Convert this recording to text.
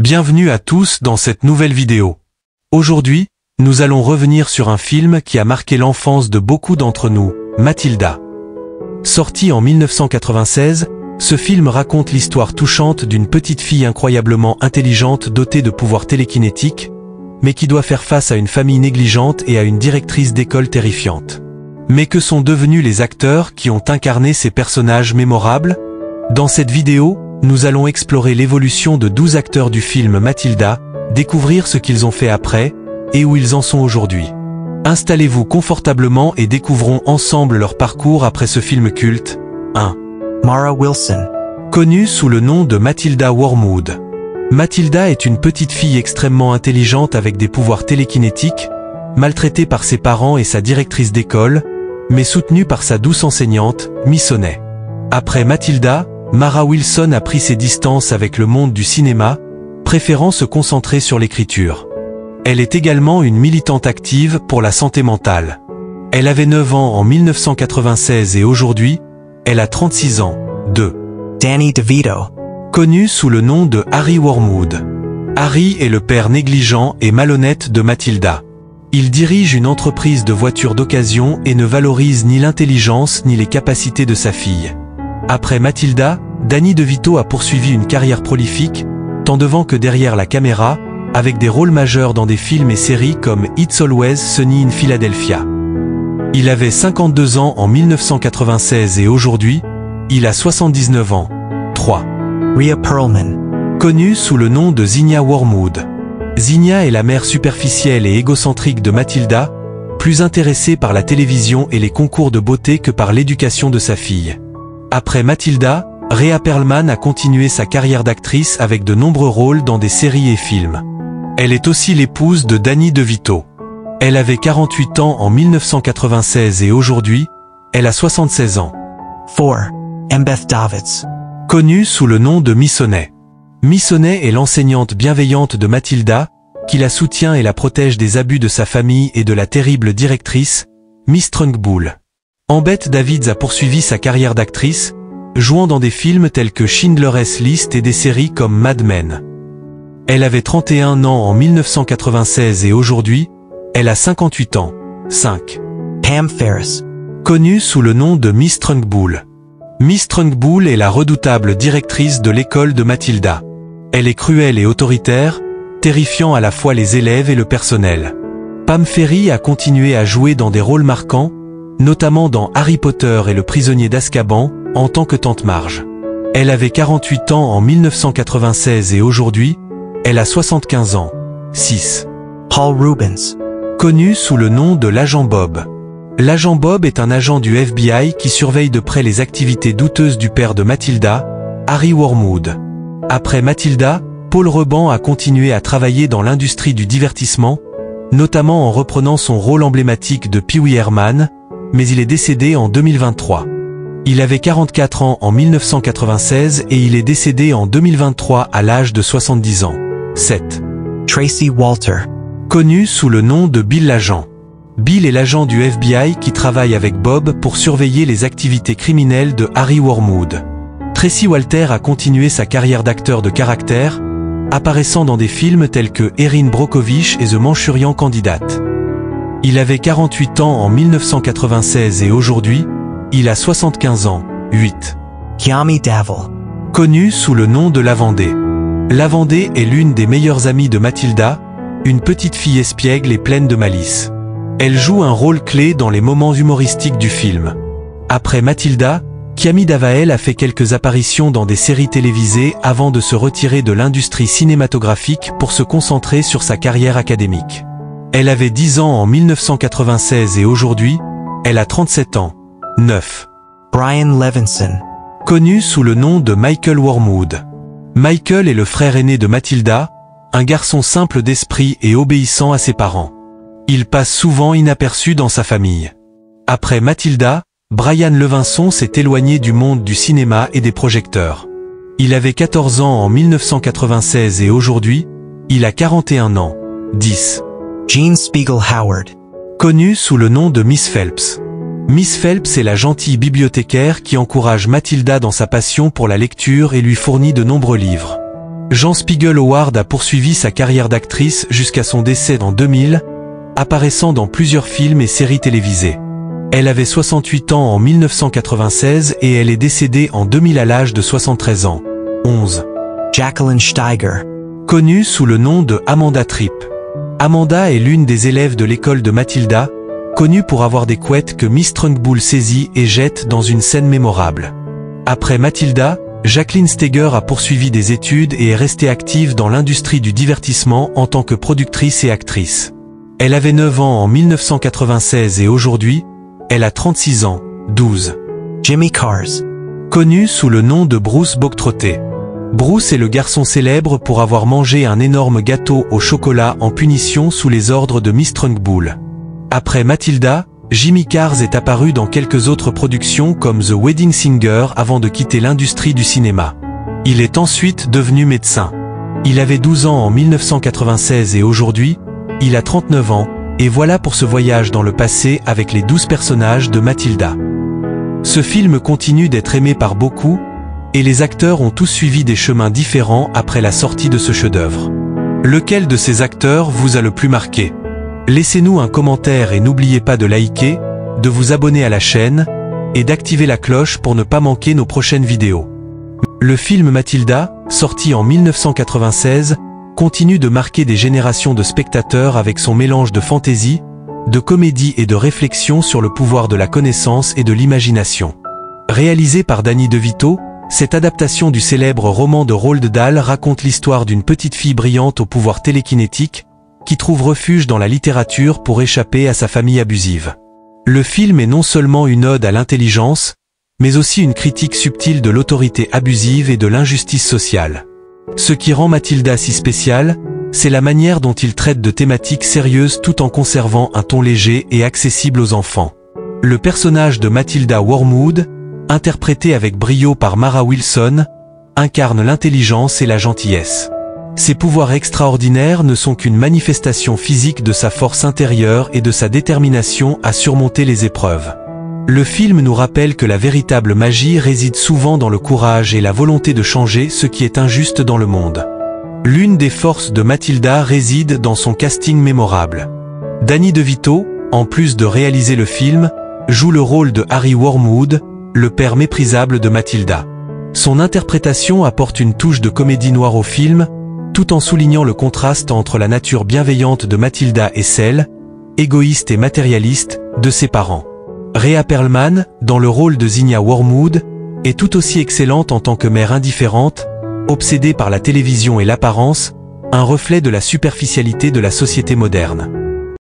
Bienvenue à tous dans cette nouvelle vidéo. Aujourd'hui, nous allons revenir sur un film qui a marqué l'enfance de beaucoup d'entre nous, Mathilda. Sorti en 1996, ce film raconte l'histoire touchante d'une petite fille incroyablement intelligente dotée de pouvoirs télékinétiques, mais qui doit faire face à une famille négligente et à une directrice d'école terrifiante. Mais que sont devenus les acteurs qui ont incarné ces personnages mémorables? Dans cette vidéo, nous allons explorer l'évolution de 12 acteurs du film Mathilda, découvrir ce qu'ils ont fait après, et où ils en sont aujourd'hui. Installez-vous confortablement et découvrons ensemble leur parcours après ce film culte. 1. Mara Wilson. Connue sous le nom de Mathilda Wormwood. Mathilda est une petite fille extrêmement intelligente avec des pouvoirs télékinétiques, maltraitée par ses parents et sa directrice d'école, mais soutenue par sa douce enseignante, Missonnet. Après Mathilda, Mara Wilson a pris ses distances avec le monde du cinéma, préférant se concentrer sur l'écriture. Elle est également une militante active pour la santé mentale. Elle avait 9 ans en 1996 et aujourd'hui, elle a 36 ans. 2. Danny DeVito. Connu sous le nom de Harry Wormwood. Harry est le père négligent et malhonnête de Mathilda. Il dirige une entreprise de voitures d'occasion et ne valorise ni l'intelligence ni les capacités de sa fille. Après Mathilda, Danny DeVito a poursuivi une carrière prolifique, tant devant que derrière la caméra, avec des rôles majeurs dans des films et séries comme It's Always Sunny in Philadelphia. Il avait 52 ans en 1996 et aujourd'hui, il a 79 ans. 3. Rhea Perlman. Connue sous le nom de Zinnia Wormwood. Zinnia est la mère superficielle et égocentrique de Mathilda, plus intéressée par la télévision et les concours de beauté que par l'éducation de sa fille. Après Mathilda, Rhea Perlman a continué sa carrière d'actrice avec de nombreux rôles dans des séries et films. Elle est aussi l'épouse de Danny DeVito. Elle avait 48 ans en 1996 et aujourd'hui, elle a 76 ans. 4. Embeth Davidtz. Connue sous le nom de Missonnet. Missonnet est l'enseignante bienveillante de Mathilda, qui la soutient et la protège des abus de sa famille et de la terrible directrice, Miss Trunchbull. Embeth Davidtz a poursuivi sa carrière d'actrice, jouant dans des films tels que Schindler's List et des séries comme Mad Men. Elle avait 31 ans en 1996 et aujourd'hui, elle a 58 ans. 5. Pam Ferris. Connue sous le nom de Miss Trunchbull. Miss Trunchbull est la redoutable directrice de l'école de Mathilda. Elle est cruelle et autoritaire, terrifiant à la fois les élèves et le personnel. Pam Ferry a continué à jouer dans des rôles marquants, notamment dans Harry Potter et le prisonnier d'Azkaban, en tant que tante Marge. Elle avait 48 ans en 1996 et aujourd'hui, elle a 75 ans. 6. Paul Rubens. Connu sous le nom de l'agent Bob. L'agent Bob est un agent du FBI qui surveille de près les activités douteuses du père de Mathilda, Harry Wormwood. Après Mathilda, Paul Reban a continué à travailler dans l'industrie du divertissement, notamment en reprenant son rôle emblématique de Pee Wee Herman, mais il est décédé en 2023. Il avait 44 ans en 1996 et il est décédé en 2023 à l'âge de 70 ans. 7. Tracy Walter. Connu sous le nom de Bill l'agent. Bill est l'agent du FBI qui travaille avec Bob pour surveiller les activités criminelles de Harry Wormwood. Tracy Walter a continué sa carrière d'acteur de caractère, apparaissant dans des films tels que Erin Brockovich et The Manchurian Candidate. Il avait 48 ans en 1996 et aujourd'hui, il a 75 ans. 8. Kiami Davil. Connue sous le nom de Lavendée. Lavendée est l'une des meilleures amies de Mathilda, une petite fille espiègle et pleine de malice. Elle joue un rôle clé dans les moments humoristiques du film. Après Mathilda, Kiami Davil a fait quelques apparitions dans des séries télévisées avant de se retirer de l'industrie cinématographique pour se concentrer sur sa carrière académique. Elle avait 10 ans en 1996 et aujourd'hui, elle a 37 ans. 9. Brian Levinson. Connu sous le nom de Michael Wormwood. Michael est le frère aîné de Mathilda, un garçon simple d'esprit et obéissant à ses parents. Il passe souvent inaperçu dans sa famille. Après Mathilda, Brian Levinson s'est éloigné du monde du cinéma et des projecteurs. Il avait 14 ans en 1996 et aujourd'hui, il a 41 ans. 10. Jean Spiegel Howard. Connue sous le nom de Miss Phelps. Miss Phelps est la gentille bibliothécaire qui encourage Mathilda dans sa passion pour la lecture et lui fournit de nombreux livres. Jean Spiegel Howard a poursuivi sa carrière d'actrice jusqu'à son décès en 2000, apparaissant dans plusieurs films et séries télévisées. Elle avait 68 ans en 1996 et elle est décédée en 2000 à l'âge de 73 ans. 11. Jacqueline Steiger. Connue sous le nom de Amanda Tripp. Amanda est l'une des élèves de l'école de Mathilda, connue pour avoir des couettes que Miss Trunchbull saisit et jette dans une scène mémorable. Après Mathilda, Jacqueline Steiger a poursuivi des études et est restée active dans l'industrie du divertissement en tant que productrice et actrice. Elle avait 9 ans en 1996 et aujourd'hui, elle a 36 ans, 12. Jimmy Cars. Connu sous le nom de Bruce Bogtrotter. Bruce est le garçon célèbre pour avoir mangé un énorme gâteau au chocolat en punition sous les ordres de Miss Trunchbull. Après Mathilda, Jimmy Cars est apparu dans quelques autres productions comme The Wedding Singer avant de quitter l'industrie du cinéma. Il est ensuite devenu médecin. Il avait 12 ans en 1996 et aujourd'hui, il a 39 ans, et voilà pour ce voyage dans le passé avec les 12 personnages de Mathilda. Ce film continue d'être aimé par beaucoup, et les acteurs ont tous suivi des chemins différents après la sortie de ce chef-d'œuvre. Lequel de ces acteurs vous a le plus marqué? Laissez-nous un commentaire et n'oubliez pas de liker, de vous abonner à la chaîne, et d'activer la cloche pour ne pas manquer nos prochaines vidéos. Le film Mathilda, sorti en 1996, continue de marquer des générations de spectateurs avec son mélange de fantaisie, de comédie et de réflexion sur le pouvoir de la connaissance et de l'imagination. Réalisé par Danny DeVito, cette adaptation du célèbre roman de Roald Dahl raconte l'histoire d'une petite fille brillante au pouvoir télékinétique, qui trouve refuge dans la littérature pour échapper à sa famille abusive. Le film est non seulement une ode à l'intelligence, mais aussi une critique subtile de l'autorité abusive et de l'injustice sociale. Ce qui rend Mathilda si spéciale, c'est la manière dont il traite de thématiques sérieuses tout en conservant un ton léger et accessible aux enfants. Le personnage de Mathilda Wormwood, interprété avec brio par Mara Wilson, incarne l'intelligence et la gentillesse. Ses pouvoirs extraordinaires ne sont qu'une manifestation physique de sa force intérieure et de sa détermination à surmonter les épreuves. Le film nous rappelle que la véritable magie réside souvent dans le courage et la volonté de changer ce qui est injuste dans le monde. L'une des forces de Mathilda réside dans son casting mémorable. Danny DeVito, en plus de réaliser le film, joue le rôle de Harry Wormwood, le père méprisable de Mathilda. Son interprétation apporte une touche de comédie noire au film, tout en soulignant le contraste entre la nature bienveillante de Mathilda et celle, égoïste et matérialiste, de ses parents. Rhea Perlman, dans le rôle de Zinnia Wormwood, est tout aussi excellente en tant que mère indifférente, obsédée par la télévision et l'apparence, un reflet de la superficialité de la société moderne.